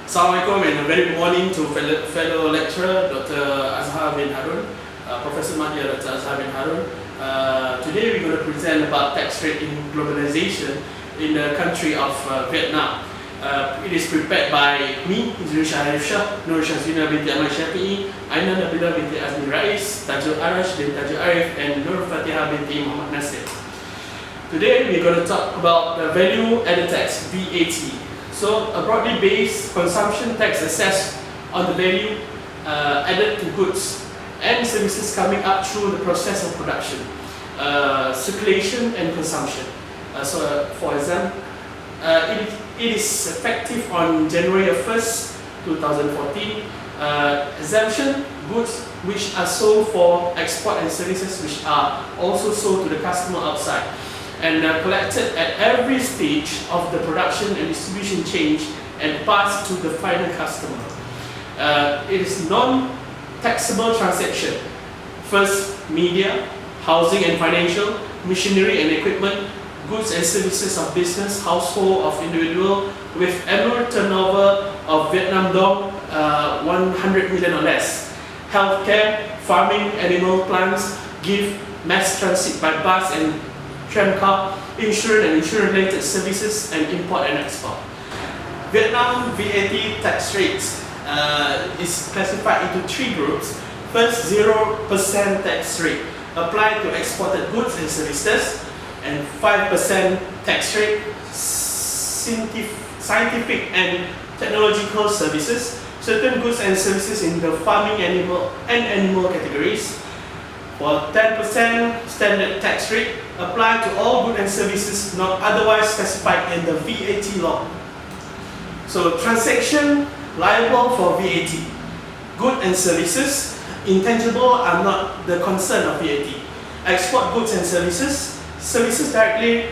Assalamualaikum and a very good morning to fellow lecturer Dr. Azhar bin Harun, Prof.Madya Dr. Azhar bin Harun. Today we're going to present about tax rate in globalization in the country of Vietnam. It is prepared by me, Izrusha Arifshah, Nur Shazina binti Ahmad Syafi'i, Aina Nabila binti Azmi Rais, Tajul Arash bin Tajul Arif, and Nur Fatihah binti Muhammad Nasir. Today we're going to talk about the value added tax, VAT. So a broadly based consumption tax assessed on the value added to goods and services coming up through the process of production, circulation and consumption. So for example, it is effective on January 1st, 2014. Exemption, goods which are sold for export and services which are also sold to the customer outside and collected at every stage of the production and distribution chain and passed to the final customer. It is non-taxable transaction. First, media, housing and financial, machinery and equipment, goods and services of business, household of individual with annual turnover of Vietnam dong 100 million or less. Healthcare, farming, animal plants, gift, mass transit by bus and tram car, insurance and insurance-related services, and import and export. Vietnam VAT tax rates is classified into three groups. First, 0% tax rate applied to exported goods and services, and 5% tax rate scientific and technological services, certain goods and services in the farming animal categories. For 10% standard tax rate applied to all goods and services not otherwise specified in the VAT law. So transaction liable for VAT. Goods and services, intangible are not the concern of VAT. Export goods and services, services directly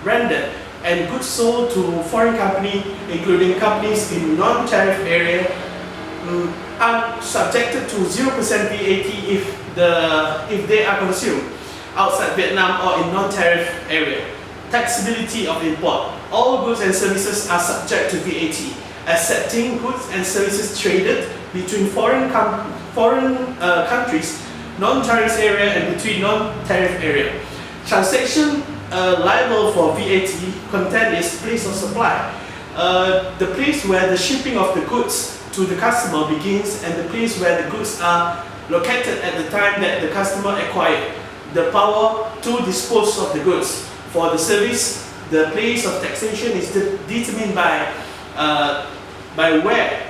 rendered and goods sold to foreign companies, including companies in non-tariff area, are subjected to 0% VAT if they are consumed outside Vietnam or in non-tariff area. Taxability of import. All goods and services are subject to VAT, excepting goods and services traded between foreign countries, non-tariff area and between non-tariff area. Transaction liable for VAT content is place of supply. The place where the shipping of the goods to the customer begins and the place where the goods are located at the time that the customer acquired. The power to dispose of the goods. For the service, the place of taxation is determined by where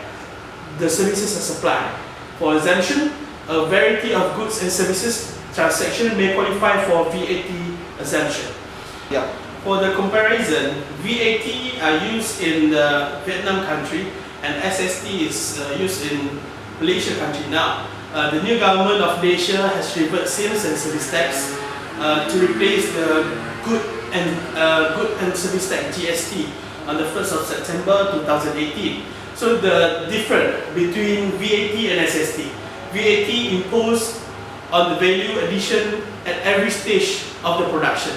the services are supplied. For exemption, a variety of goods and services transaction may qualify for VAT exemption. Yeah. For the comparison, VAT are used in the Vietnam country and SST is used in Malaysia country now. The new government of Malaysia has reversed sales and service tax to replace the good and service tax GST on the 1st of September 2018. So the difference between VAT and SST. VAT imposed on the value addition at every stage of the production,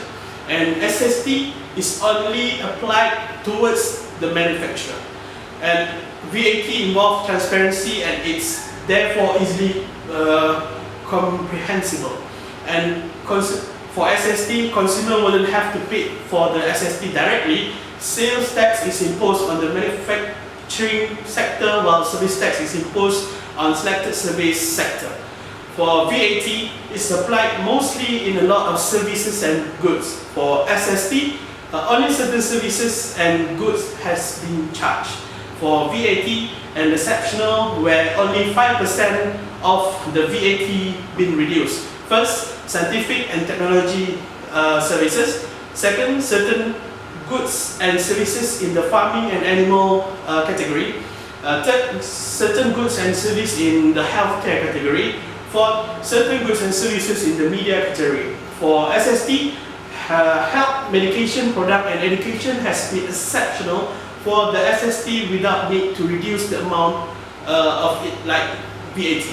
and SST is only applied towards the manufacturer. And VAT involves transparency and it's therefore easily comprehensible. And for SST, consumer wouldn't have to pay for the SST directly. Sales tax is imposed on the manufacturing sector while service tax is imposed on selected service sector. For VAT, it's applied mostly in a lot of services and goods. For SST, only certain services and goods has been charged. For VAT, an exceptional where only 5% of the VAT been reduced. First, scientific and technology services. Second, certain goods and services in the farming and animal category. Third, certain goods and services in the healthcare category. Fourth, certain goods and services in the media category. For SST, health, medication, product and education has been exceptional for the SST without need to reduce the amount of it like VAT.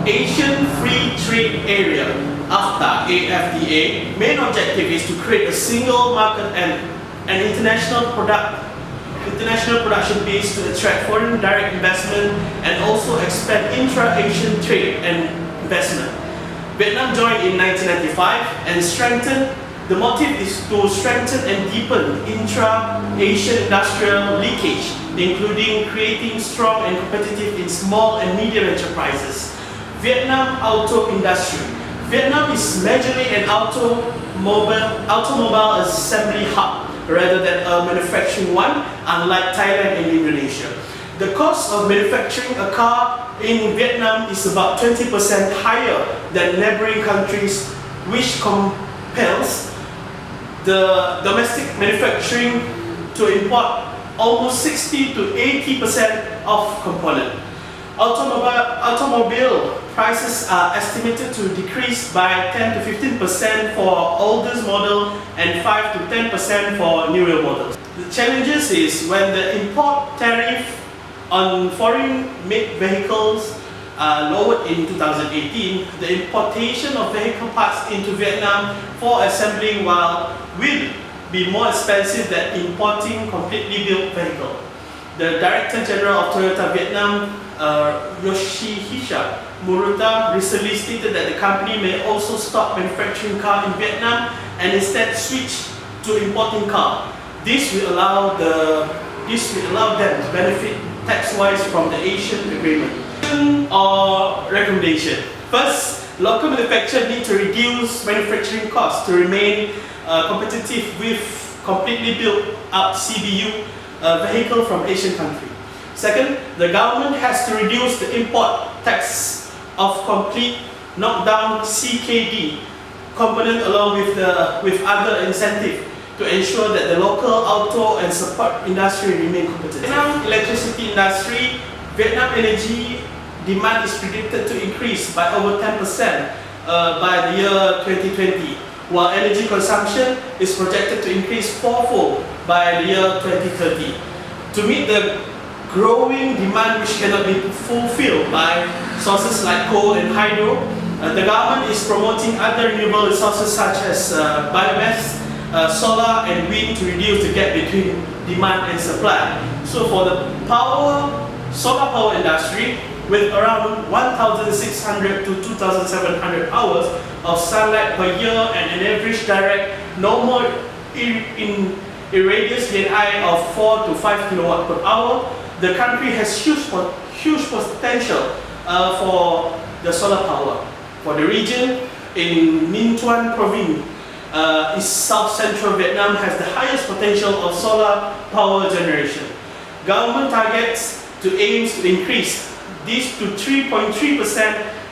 Asian Free Trade Area, AFTA, AFTA, main objective is to create a single market and an international product international production base to attract foreign direct investment and also expand intra-Asian trade and investment. Vietnam joined in 1995 and strengthened. The motive is to strengthen and deepen intra-Asian industrial linkage, including creating strong and competitive in small and medium enterprises. Vietnam auto industry. Vietnam is majorly an automobile assembly hub rather than a manufacturing one, unlike Thailand and Indonesia. The cost of manufacturing a car in Vietnam is about 20% higher than neighboring countries, which compels the domestic manufacturing to import almost 60 to 80% of components. Automobile prices are estimated to decrease by 10 to 15% for oldest model and 5 to 10% for newer models. The challenges is when the import tariff on foreign-made vehicles lowered in 2018, the importation of vehicle parts into Vietnam for assembly will be more expensive than importing completely built vehicle. The Director General of Toyota Vietnam, Yoshihisa Muruta, recently stated that the company may also stop manufacturing cars in Vietnam and instead switch to importing cars. This will allow them to benefit tax-wise from the Asian agreement. Or recommendation. First, local manufacturers need to reduce manufacturing costs to remain competitive with completely built up CBU vehicle from Asian countries. Second, the government has to reduce the import tax of complete knockdown CKD component along with other incentives to ensure that the local auto and support industry remain competitive. Vietnam electricity industry. Vietnam energy demand is predicted to increase by over 10% by the year 2020, while energy consumption is projected to increase fourfold by the year 2030. To meet the growing demand which cannot be fulfilled by sources like coal and hydro, the government is promoting other renewable resources such as biomass, solar and wind to reduce the gap between demand and supply. So for the solar power industry, with around 1,600 to 2,700 hours of sunlight per year and an average direct normal in a radius DNI of 4 to 5 kilowatt per hour, the country has huge potential for the solar power. For the region, in Minh Thuan province, South Central Vietnam has the highest potential of solar power generation. Government targets aims to increase this to 3.3%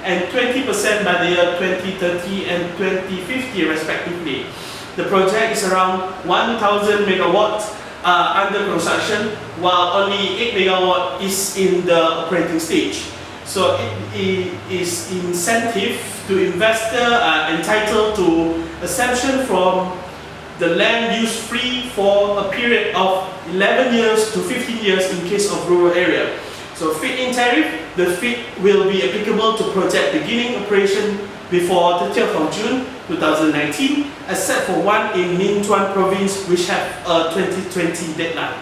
and 20% by the year 2030 and 2050 respectively. The project is around 1,000 megawatts under construction, while only 8 megawatt is in the operating stage. So it is incentive to investor entitled to exemption from the land use free for a period of 11 years to 15 years in case of rural area. So feed-in tariff, the feed will be applicable to project beginning operation before 30th of June 2019, except for one in Minh Thuan province which have a 2020 deadline.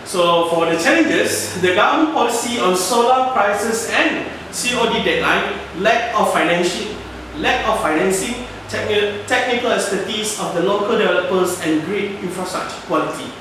So for the challenges, the government policy on solar prices and COD deadline, lack of financing, technical expertise of the local developers and grid infrastructure quality.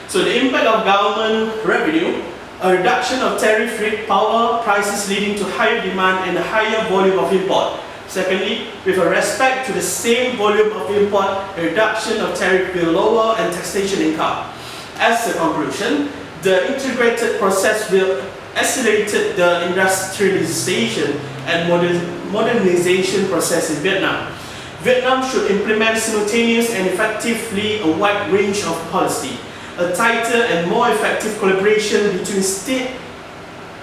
So the impact of government revenue, a reduction of tariff rate power prices leading to higher demand and a higher volume of import. Secondly, with respect to the same volume of import, a reduction of tariff will lower and taxation income. As a conclusion, the integrated process will accelerate the industrialization and modernization process in Vietnam. Vietnam should implement simultaneous and effectively a wide range of policy. A tighter and more effective collaboration between state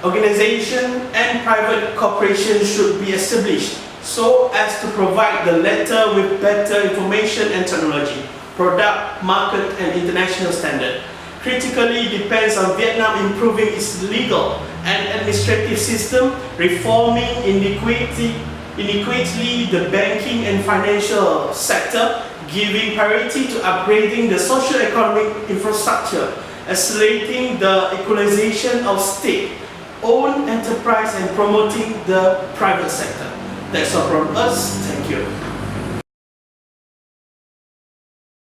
organization and private corporation should be established so as to provide the latter with better information and technology, product, market and international standard. Critically depends on Vietnam improving its legal and administrative system, reforming inequity the banking and financial sector, giving priority to upgrading the socio-economic infrastructure, accelerating the equalization of state-owned enterprise, and promoting the private sector. That's all from us. Thank you.